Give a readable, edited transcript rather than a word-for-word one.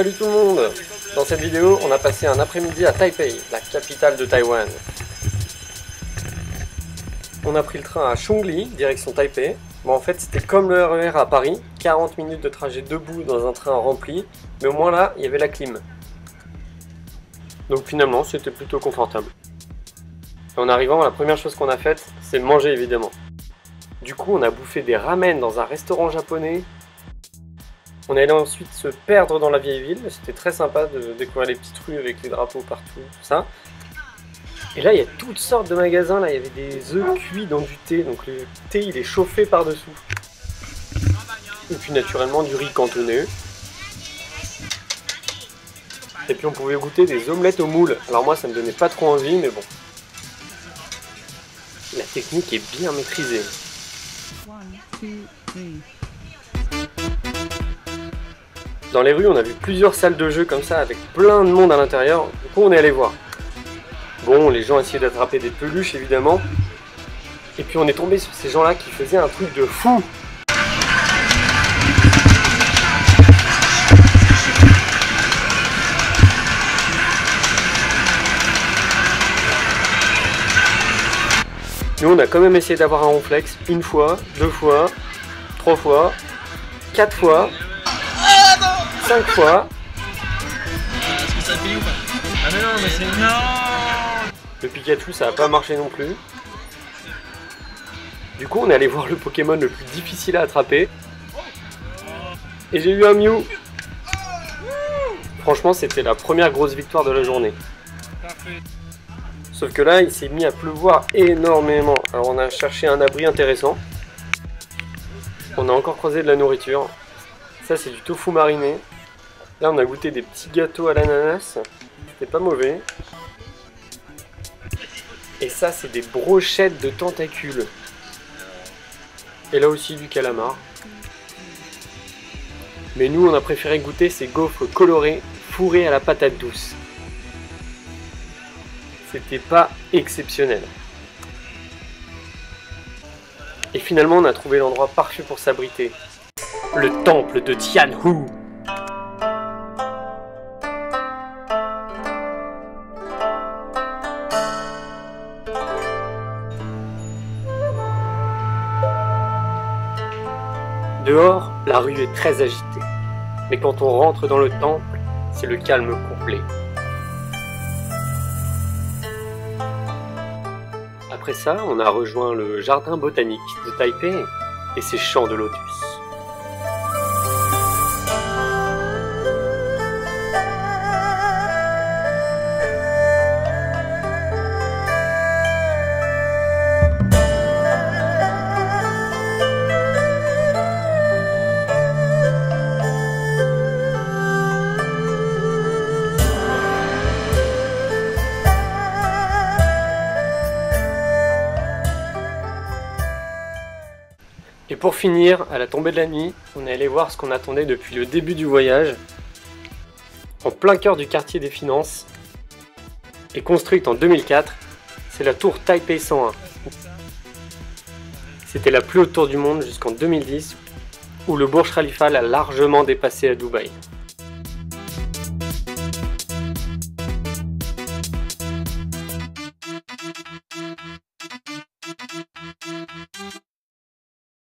Salut tout le monde! Dans cette vidéo, on a passé un après-midi à Taipei, la capitale de Taïwan. On a pris le train à Chongli, direction Taipei. Bon, en fait, c'était comme le RER à Paris, 40 minutes de trajet debout dans un train rempli, mais au moins là, il y avait la clim. Donc finalement, c'était plutôt confortable. Et en arrivant, la première chose qu'on a faite, c'est manger évidemment. Du coup, on a bouffé des ramen dans un restaurant japonais. On est allé ensuite se perdre dans la vieille ville, c'était très sympa de découvrir les petites rues avec les drapeaux partout, tout ça. Et là, il y a toutes sortes de magasins, là, il y avait des œufs cuits dans du thé, donc le thé, il est chauffé par-dessous. Et puis naturellement, du riz cantonais. Et puis on pouvait goûter des omelettes au moule. Alors moi, ça me donnait pas trop envie, mais bon. La technique est bien maîtrisée. Dans les rues, on a vu plusieurs salles de jeux comme ça, avec plein de monde à l'intérieur. Du coup, on est allé voir. Bon, les gens essayaient d'attraper des peluches, évidemment. Et puis on est tombé sur ces gens-là qui faisaient un truc de fou. Nous, on a quand même essayé d'avoir un ronflex une fois, 2 fois, 3 fois, 4 fois, 5 fois. Est-ce que ça paye ou pas? Ah mais non, mais c'est... Non. Le Pikachu, ça n'a pas marché non plus. Du coup, on est allé voir le Pokémon le plus difficile à attraper. Et j'ai eu un Mew. Franchement, c'était la première grosse victoire de la journée. Parfait. Sauf que là, il s'est mis à pleuvoir énormément. Alors on a cherché un abri intéressant. On a encore croisé de la nourriture. Ça, c'est du tofu mariné. Là, on a goûté des petits gâteaux à l'ananas. C'était pas mauvais. Et ça, c'est des brochettes de tentacules. Et là aussi, du calamar. Mais nous, on a préféré goûter ces gaufres colorés fourrés à la patate douce. C'était pas exceptionnel. Et finalement, on a trouvé l'endroit parfait pour s'abriter. Le temple de Tianhu. Dehors, la rue est très agitée. Mais quand on rentre dans le temple, c'est le calme complet. Après ça, on a rejoint le jardin botanique de Taipei et ses champs de lotus. Et pour finir, à la tombée de la nuit, on est allé voir ce qu'on attendait depuis le début du voyage. En plein cœur du quartier des finances, et construite en 2004, c'est la tour Taipei 101. C'était la plus haute tour du monde jusqu'en 2010, où le Burj Khalifa l'a largement dépassée à Dubaï.